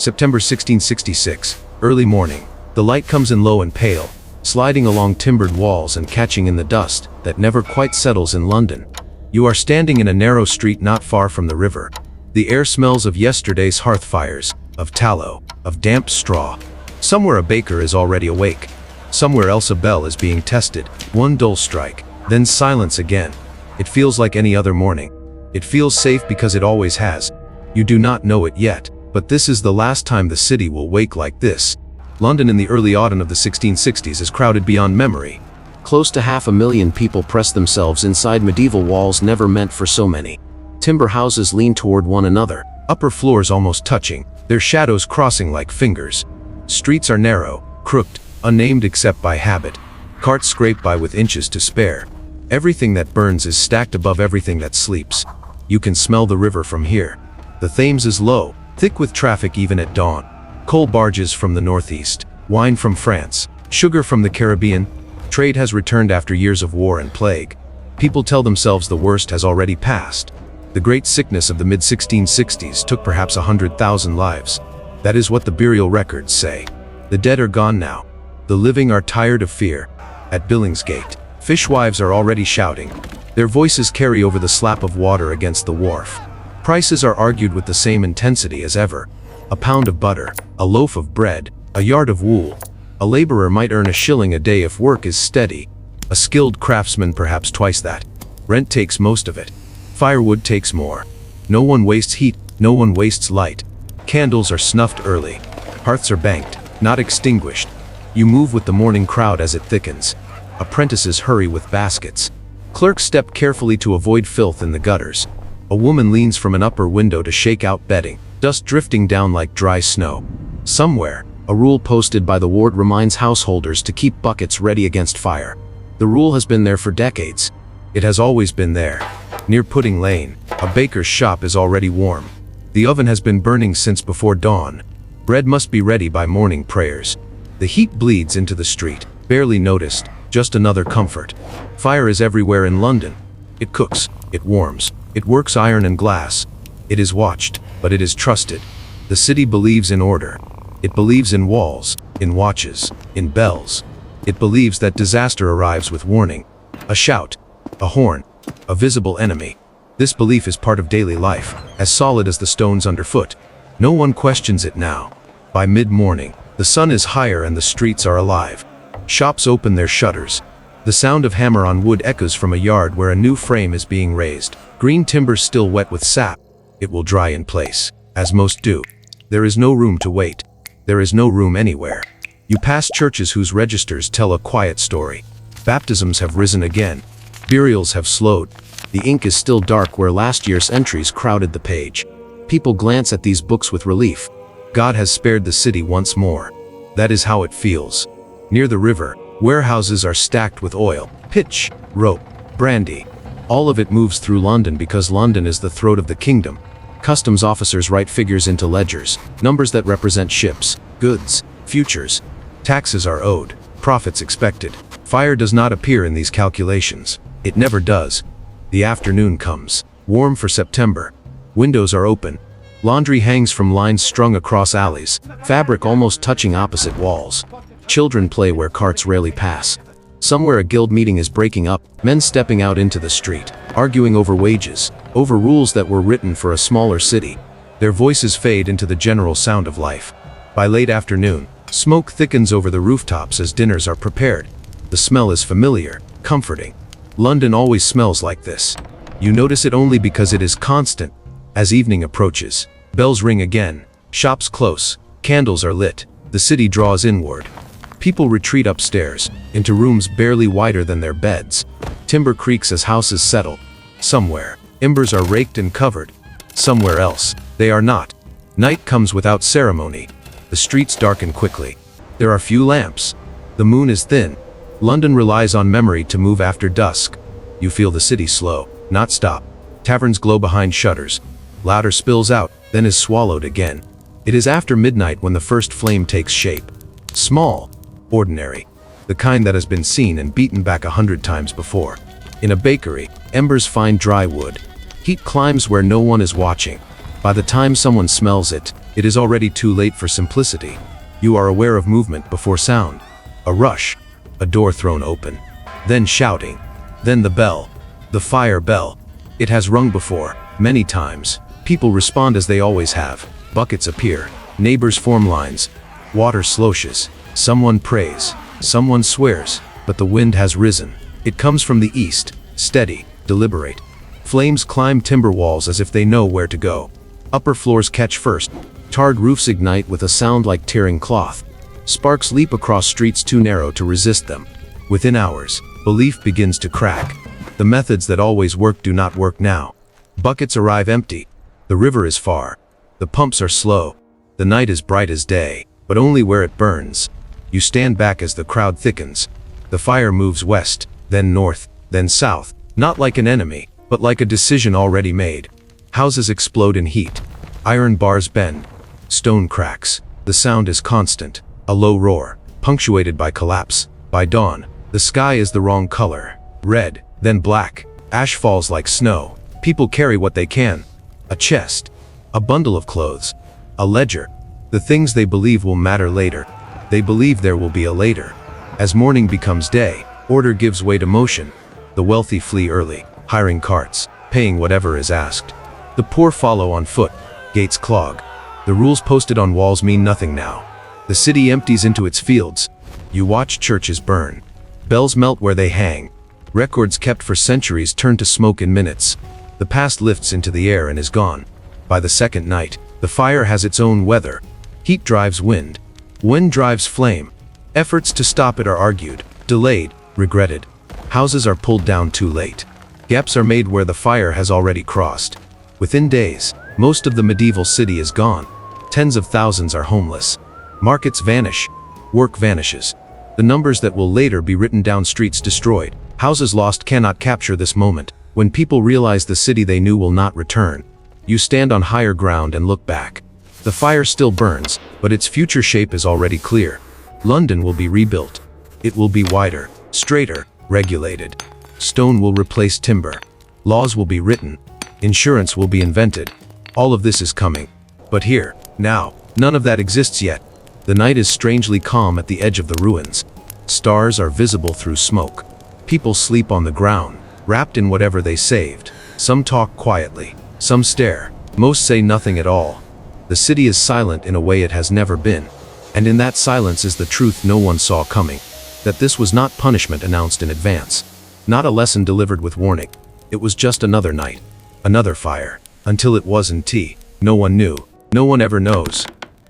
September 1666, early morning. The light comes in low and pale, sliding along timbered walls and catching in the dust that never quite settles in London. You are standing in a narrow street not far from the river. The air smells of yesterday's hearth fires, of tallow, of damp straw. Somewhere a baker is already awake. Somewhere else a bell is being tested. One dull strike, then silence again. It feels like any other morning. It feels safe because it always has. You do not know it yet, but this is the last time the city will wake like this. London in the early autumn of the 1660s is crowded beyond memory. Close to 500,000 people press themselves inside medieval walls never meant for so many. Timber houses lean toward one another, upper floors almost touching, their shadows crossing like fingers. Streets are narrow, crooked, unnamed except by habit. Carts scrape by with inches to spare. Everything that burns is stacked above everything that sleeps. You can smell the river from here. The Thames is low, thick with traffic even at dawn. Coal barges from the northeast, wine from France, sugar from the Caribbean. Trade has returned after years of war and plague. People tell themselves the worst has already passed. The great sickness of the mid-1660s took perhaps 100,000 lives. That is what the burial records say. The dead are gone now. The living are tired of fear. At Billingsgate, fishwives are already shouting. Their voices carry over the slap of water against the wharf. Prices are argued with the same intensity as ever. A pound of butter, a loaf of bread, a yard of wool. A laborer might earn £1 a day if work is steady. A skilled craftsman perhaps twice that. Rent takes most of it. Firewood takes more. No one wastes heat, no one wastes light. Candles are snuffed early. Hearths are banked, not extinguished. You move with the morning crowd as it thickens. Apprentices hurry with baskets. Clerks step carefully to avoid filth in the gutters. A woman leans from an upper window to shake out bedding, dust drifting down like dry snow. Somewhere, a rule posted by the ward reminds householders to keep buckets ready against fire. The rule has been there for decades. It has always been there. Near Pudding Lane, a baker's shop is already warm. The oven has been burning since before dawn. Bread must be ready by morning prayers. The heat bleeds into the street, barely noticed, just another comfort. Fire is everywhere in London. It cooks, it warms, it works iron and glass. It is watched, but it is trusted. The city believes in order. It believes in walls, in watches, in bells. It believes that disaster arrives with warning. A shout, a horn, a visible enemy. This belief is part of daily life, as solid as the stones underfoot. No one questions it now. By mid-morning, the sun is higher and the streets are alive. Shops open their shutters. The sound of hammer on wood echoes from a yard where a new frame is being raised. Green timber still wet with sap. It will dry in place, as most do. There is no room to wait. There is no room anywhere. You pass churches whose registers tell a quiet story. Baptisms have risen again. Burials have slowed. The ink is still dark where last year's entries crowded the page. People glance at these books with relief. God has spared the city once more. That is how it feels. Near the river, warehouses are stacked with oil, pitch, rope, brandy. All of it moves through London because London is the throat of the kingdom. Customs officers write figures into ledgers, numbers that represent ships, goods, futures. Taxes are owed, profits expected. Fire does not appear in these calculations. It never does. The afternoon comes, warm for September. Windows are open. Laundry hangs from lines strung across alleys, fabric almost touching opposite walls. Children play where carts rarely pass. Somewhere a guild meeting is breaking up, men stepping out into the street, arguing over wages, over rules that were written for a smaller city. Their voices fade into the general sound of life. By late afternoon, smoke thickens over the rooftops as dinners are prepared. The smell is familiar, comforting. London always smells like this. You notice it only because it is constant. As evening approaches, bells ring again, shops close, candles are lit, the city draws inward. People retreat upstairs, into rooms barely wider than their beds. Timber creaks as houses settle. Somewhere, embers are raked and covered. Somewhere else, they are not. Night comes without ceremony. The streets darken quickly. There are few lamps. The moon is thin. London relies on memory to move after dusk. You feel the city slow, not stop. Taverns glow behind shutters. Louder spills out, then is swallowed again. It is after midnight when the first flame takes shape. Small, ordinary, the kind that has been seen and beaten back 100 times before. In a bakery, embers find dry wood. Heat climbs where no one is watching. By the time someone smells it, It is already too late for simplicity. You are aware of movement before sound. A rush. A door thrown open. Then shouting. Then the bell. The fire bell. It has rung before, many times. People respond as they always have. Buckets appear. Neighbors form lines. Water sloshes. Someone prays. Someone swears. But the wind has risen. It comes from the east, steady, deliberate. Flames climb timber walls as if they know where to go. Upper floors catch first. Tarred roofs ignite with a sound like tearing cloth. Sparks leap across streets too narrow to resist them. Within hours, belief begins to crack. The methods that always work do not work now. Buckets arrive empty. The river is far. The pumps are slow. The night is bright as day, but only where it burns. You stand back as the crowd thickens. The fire moves west, then north, then south, not like an enemy, but like a decision already made. Houses explode in heat. Iron bars bend. Stone cracks. The sound is constant, a low roar, punctuated by collapse. By dawn, the sky is the wrong color. Red, then black. Ash falls like snow. People carry what they can. A chest. A bundle of clothes. A ledger. The things they believe will matter later. They believe there will be a later. As morning becomes day, order gives way to motion. The wealthy flee early, hiring carts, paying whatever is asked. The poor follow on foot. Gates clog. The rules posted on walls mean nothing now. The city empties into its fields. You watch churches burn. Bells melt where they hang. Records kept for centuries turn to smoke in minutes. The past lifts into the air and is gone. By the second night, the fire has its own weather. Heat drives wind. Wind drives flame. Efforts to stop it are argued, delayed, regretted. Houses are pulled down too late. Gaps are made where the fire has already crossed. Within days, most of the medieval city is gone. Tens of thousands are homeless. Markets vanish. Work vanishes. The numbers that will later be written down, streets destroyed. Houses lost cannot capture this moment, when people realize the city they knew will not return. You stand on higher ground and look back. The fire still burns, but its future shape is already clear. London will be rebuilt. It will be wider, straighter, regulated. Stone will replace timber. Laws will be written. Insurance will be invented. All of this is coming. But here, now, none of that exists yet. The night is strangely calm at the edge of the ruins. Stars are visible through smoke. People sleep on the ground, wrapped in whatever they saved. Some talk quietly. Some stare. Most say nothing at all. The city is silent in a way it has never been. And in that silence is the truth no one saw coming. That this was not punishment announced in advance. Not a lesson delivered with warning. It was just another night. Another fire. Until it wasn't tea. No one knew. No one ever knows.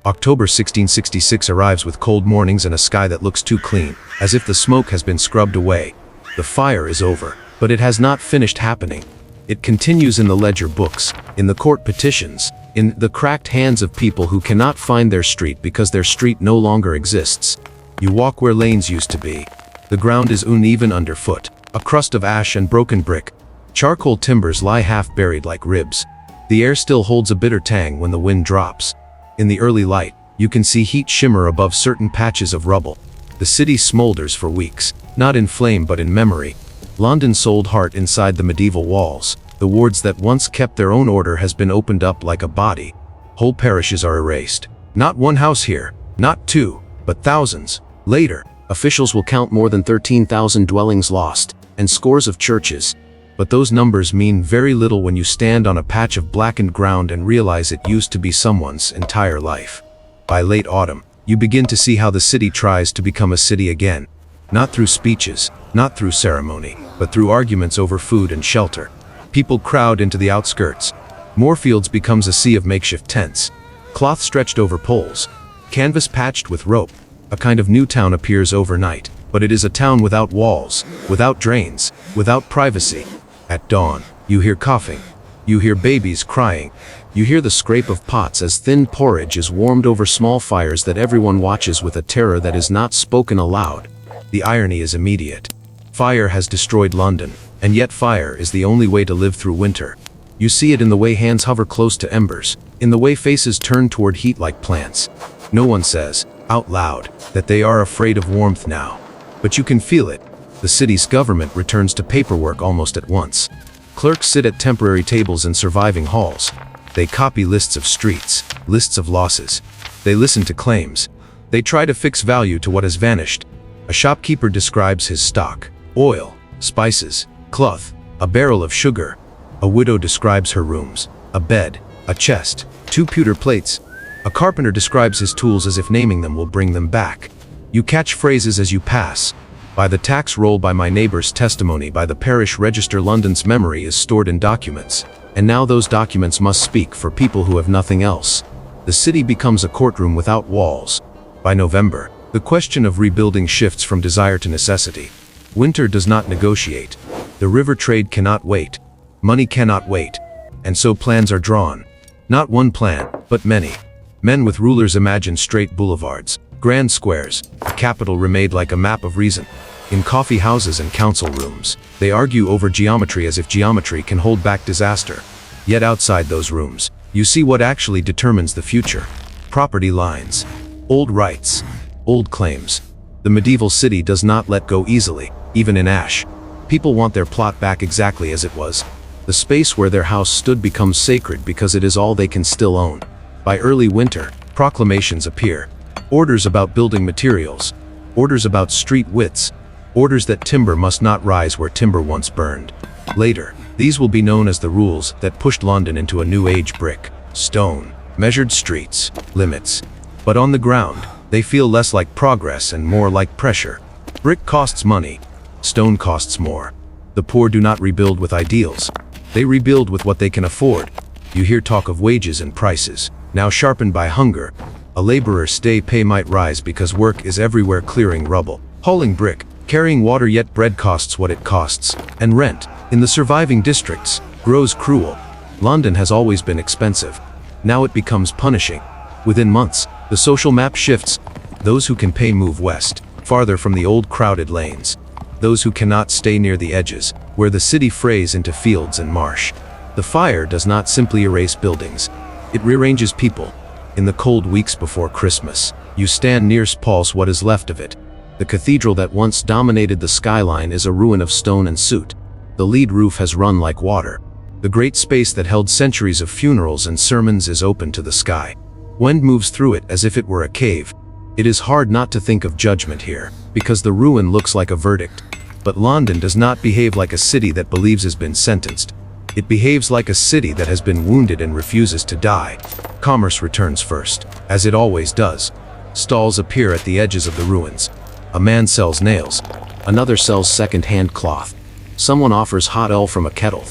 October 1666 arrives with cold mornings and a sky that looks too clean, as if the smoke has been scrubbed away. The fire is over, but it has not finished happening. It continues in the ledger books, in the court petitions, in the cracked hands of people who cannot find their street because their street no longer exists. You walk where lanes used to be. The ground is uneven underfoot, a crust of ash and broken brick. Charcoal timbers lie half buried like ribs. The air still holds a bitter tang when the wind drops. In the early light, you can see heat shimmer above certain patches of rubble. The city smolders for weeks, not in flame but in memory. London's sold heart inside the medieval walls. The wards that once kept their own order has been opened up like a body. Whole parishes are erased. Not one house here, not two, but thousands. Later, officials will count more than 13,000 dwellings lost, and scores of churches. But those numbers mean very little when you stand on a patch of blackened ground and realize it used to be someone's entire life. By late autumn, you begin to see how the city tries to become a city again. Not through speeches, not through ceremony, but through arguments over food and shelter. People crowd into the outskirts. Moorfields becomes a sea of makeshift tents. Cloth stretched over poles. Canvas patched with rope. A kind of new town appears overnight, but it is a town without walls, without drains, without privacy. At dawn, you hear coughing. You hear babies crying. You hear the scrape of pots as thin porridge is warmed over small fires that everyone watches with a terror that is not spoken aloud. The irony is immediate. Fire has destroyed London, and yet fire is the only way to live through winter. You see it in the way hands hover close to embers, in the way faces turn toward heat like plants. No one says, out loud, that they are afraid of warmth now. But you can feel it. The city's government returns to paperwork almost at once. Clerks sit at temporary tables in surviving halls. They copy lists of streets, lists of losses. They listen to claims. They try to fix value to what has vanished. A shopkeeper describes his stock: oil, spices, cloth, a barrel of sugar. A widow describes her rooms: a bed, a chest, 2 pewter plates. A carpenter describes his tools as if naming them will bring them back. You catch phrases as you pass. By the tax roll, by my neighbor's testimony, by the parish register. London's memory is stored in documents, and now those documents must speak for people who have nothing else. The city becomes a courtroom without walls. By November, the question of rebuilding shifts from desire to necessity. Winter does not negotiate. The river trade cannot wait. Money cannot wait. And so plans are drawn. Not one plan, but many. Men with rulers imagine straight boulevards, grand squares, a capital remade like a map of reason. In coffee houses and council rooms, they argue over geometry as if geometry can hold back disaster. Yet outside those rooms, you see what actually determines the future. Property lines, old rights, old claims. The medieval city does not let go easily, even in ash. People want their plot back exactly as it was. The space where their house stood becomes sacred because it is all they can still own. By early winter, proclamations appear. Orders about building materials. Orders about street widths. Orders that timber must not rise where timber once burned. Later, these will be known as the rules that pushed London into a new age: brick, stone, measured streets, limits. But on the ground, they feel less like progress and more like pressure. Brick costs money. Stone costs more. The poor do not rebuild with ideals. They rebuild with what they can afford. You hear talk of wages and prices, now sharpened by hunger. A laborer's pay might rise because work is everywhere, clearing rubble, hauling brick, carrying water, yet bread costs what it costs, and rent, in the surviving districts, grows cruel. London has always been expensive. Now it becomes punishing. Within months, the social map shifts. Those who can pay move west, farther from the old crowded lanes. Those who cannot stay near the edges, where the city frays into fields and marsh. The fire does not simply erase buildings. It rearranges people. In the cold weeks before Christmas, you stand near Paul's, what is left of it. The cathedral that once dominated the skyline is a ruin of stone and soot. The lead roof has run like water. The great space that held centuries of funerals and sermons is open to the sky. Wind moves through it as if it were a cave. It is hard not to think of judgment here, because the ruin looks like a verdict. But London does not behave like a city that believes has been sentenced. It behaves like a city that has been wounded and refuses to die. Commerce returns first, as it always does. Stalls appear at the edges of the ruins. A man sells nails. Another sells second-hand cloth. Someone offers hot ale from a kettle.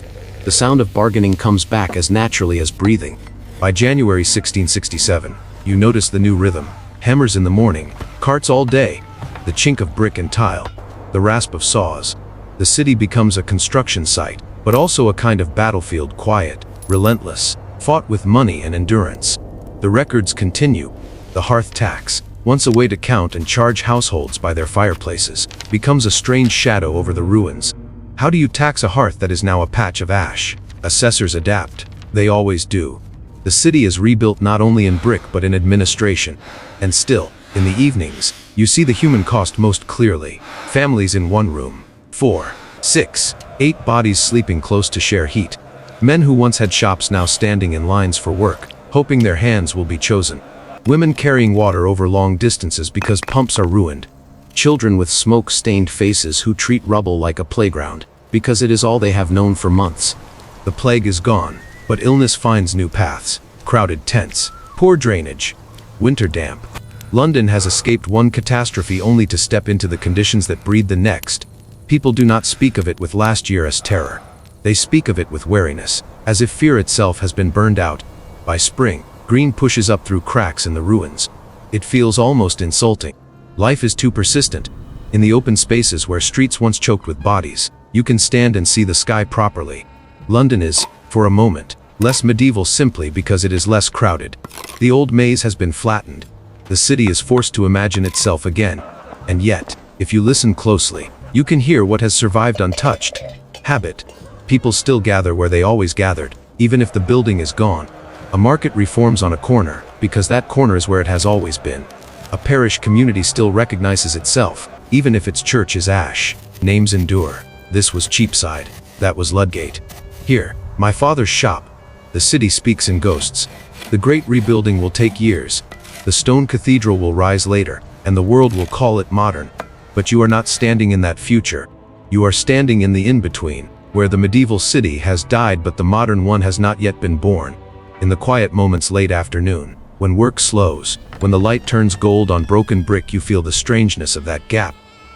The sound of bargaining comes back as naturally as breathing. By January 1667, you notice the new rhythm. Hammers in the morning, carts all day, the chink of brick and tile, the rasp of saws. The city becomes a construction site, but also a kind of battlefield, quiet, relentless, fought with money and endurance. The records continue. The hearth tax, once a way to count and charge households by their fireplaces, becomes a strange shadow over the ruins. How do you tax a hearth that is now a patch of ash? Assessors adapt. They always do. The city is rebuilt not only in brick but in administration. And still, in the evenings, you see the human cost most clearly. Families in one room. 4, 6, 8 bodies sleeping close to share heat. Men who once had shops now standing in lines for work, hoping their hands will be chosen. Women carrying water over long distances because pumps are ruined. Children with smoke-stained faces who treat rubble like a playground, because it is all they have known for months. The plague is gone, but illness finds new paths. Crowded tents, poor drainage, winter damp. London has escaped one catastrophe only to step into the conditions that breed the next. People do not speak of it with last year's terror. They speak of it with wariness, as if fear itself has been burned out. By spring, green pushes up through cracks in the ruins. It feels almost insulting. Life is too persistent. In the open spaces where streets once choked with bodies, you can stand and see the sky properly. London is, for a moment, less medieval simply because it is less crowded. The old maze has been flattened. The city is forced to imagine itself again. And yet, if you listen closely, you can hear what has survived untouched. Habit. People still gather where they always gathered, even if the building is gone. A market reforms on a corner, because that corner is where it has always been. A parish community still recognizes itself, even if its church is ash. Names endure. This was Cheapside. That was Ludgate. Here, my father's shop. The city speaks in ghosts. The great rebuilding will take years. The stone cathedral will rise later, and the world will call it modern. But you are not standing in that future. You are standing in the in-between, where the medieval city has died but the modern one has not yet been born. In the quiet moments late afternoon, when work slows, when the light turns gold on broken brick, you feel the strangeness of that gap.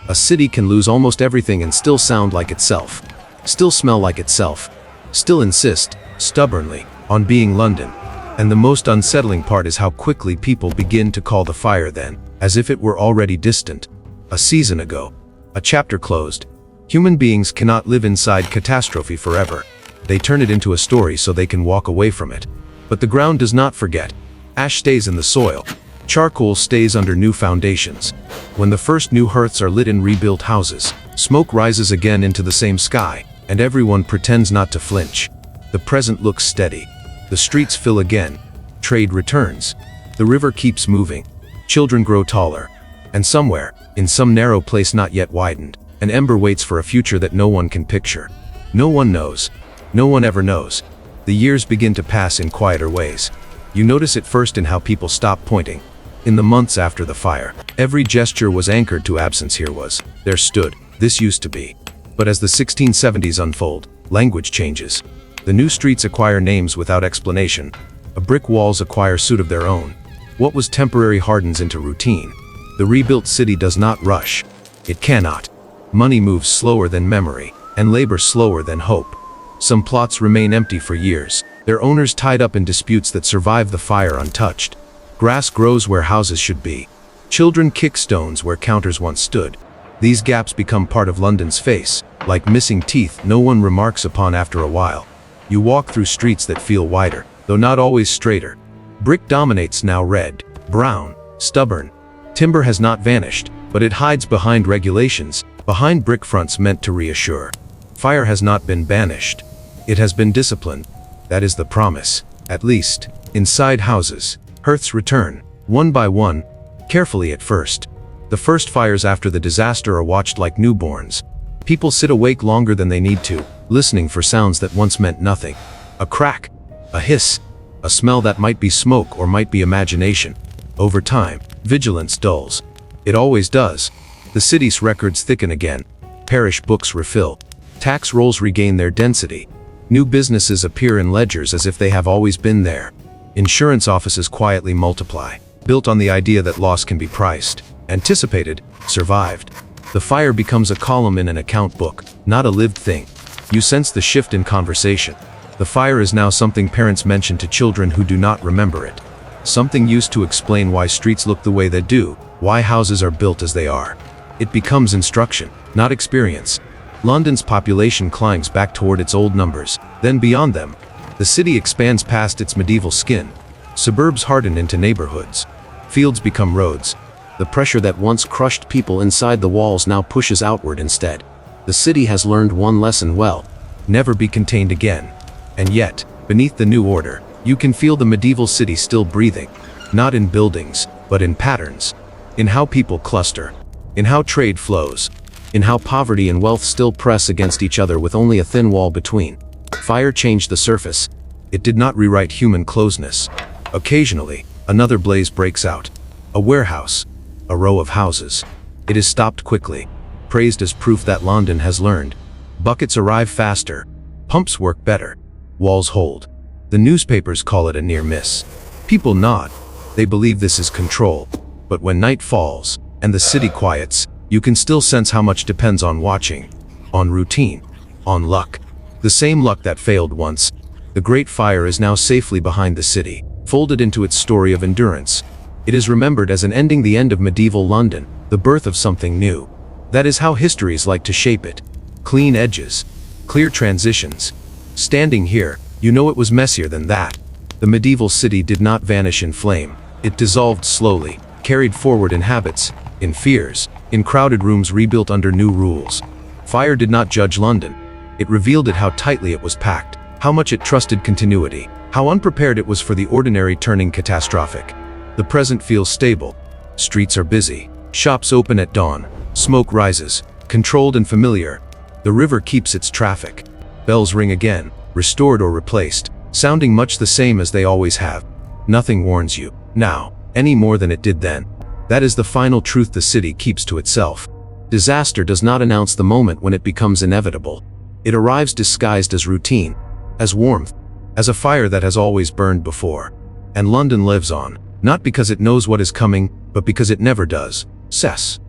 A city can lose almost everything and still sound like itself, still smell like itself, still insist, stubbornly, on being London. And the most unsettling part is how quickly people begin to call the fire then, as if it were already distant. A season ago. A chapter closed. Human beings cannot live inside catastrophe forever. They turn it into a story so they can walk away from it. But the ground does not forget. Ash stays in the soil. Charcoal stays under new foundations. When the first new hearths are lit in rebuilt houses, smoke rises again into the same sky, and everyone pretends not to flinch. The present looks steady. The streets fill again. Trade returns. The river keeps moving. Children grow taller. And somewhere, in some narrow place not yet widened, an ember waits for a future that no one can picture. No one knows. No one ever knows. The years begin to pass in quieter ways. You notice it first in how people stop pointing. In the months after the fire, every gesture was anchored to absence. Here was, there stood, this used to be. But as the 1670s unfold, language changes. The new streets acquire names without explanation. Brick walls acquire suit of their own. What was temporary hardens into routine. The rebuilt city does not rush. It cannot. Money moves slower than memory, and labor slower than hope. Some plots remain empty for years, their owners tied up in disputes that survive the fire untouched. Grass grows where houses should be. Children kick stones where counters once stood. These gaps become part of London's face, like missing teeth no one remarks upon after a while. You walk through streets that feel wider, though not always straighter. Brick dominates now, red, brown, stubborn. Timber has not vanished, but it hides behind regulations, behind brick fronts meant to reassure. Fire has not been banished. It has been disciplined. That is the promise. At least, inside houses, hearths return, one by one, carefully at first. The first fires after the disaster are watched like newborns. People sit awake longer than they need to, listening for sounds that once meant nothing. A crack, a hiss, a smell that might be smoke or might be imagination. Over time, vigilance dulls. It always does. The city's records thicken again. Parish books refill. Tax rolls regain their density. New businesses appear in ledgers as if they have always been there. Insurance offices quietly multiply, built on the idea that loss can be priced, anticipated, survived. The fire becomes a column in an account book, not a lived thing. You sense the shift in conversation. The fire is now something parents mention to children who do not remember it. Something used to explain why streets look the way they do, why houses are built as they are. It becomes instruction, not experience. London's population climbs back toward its old numbers, then beyond them. The city expands past its medieval skin. Suburbs harden into neighborhoods. Fields become roads. The pressure that once crushed people inside the walls now pushes outward instead. The city has learned one lesson well: never be contained again. And yet, beneath the new order, you can feel the medieval city still breathing. Not in buildings, but in patterns. In how people cluster. In how trade flows. In how poverty and wealth still press against each other with only a thin wall between. Fire changed the surface. It did not rewrite human closeness. Occasionally, another blaze breaks out. A warehouse. A row of houses. It is stopped quickly, praised as proof that London has learned. Buckets arrive faster. Pumps work better. Walls hold. The newspapers call it a near miss. People nod. They believe this is control. But when night falls, and the city quiets, you can still sense how much depends on watching, on routine, on luck. The same luck that failed once. The Great Fire is now safely behind the city, folded into its story of endurance. It is remembered as an ending, the end of medieval London, the birth of something new. That is how histories like to shape it. Clean edges, clear transitions. Standing here, you know it was messier than that. The medieval city did not vanish in flame. It dissolved slowly, carried forward in habits, in fears, in crowded rooms rebuilt under new rules. Fire did not judge London. It revealed it, how tightly it was packed, how much it trusted continuity, how unprepared it was for the ordinary turning catastrophic. The present feels stable. Streets are busy. Shops open at dawn. Smoke rises, controlled and familiar. The river keeps its traffic. Bells ring again, restored or replaced. sounding much the same as they always have. Nothing warns you, now, any more than it did then. That is the final truth the city keeps to itself. Disaster does not announce the moment when it becomes inevitable. It arrives disguised as routine, as warmth, as a fire that has always burned before. And London lives on, not because it knows what is coming, but because it never does. Cess.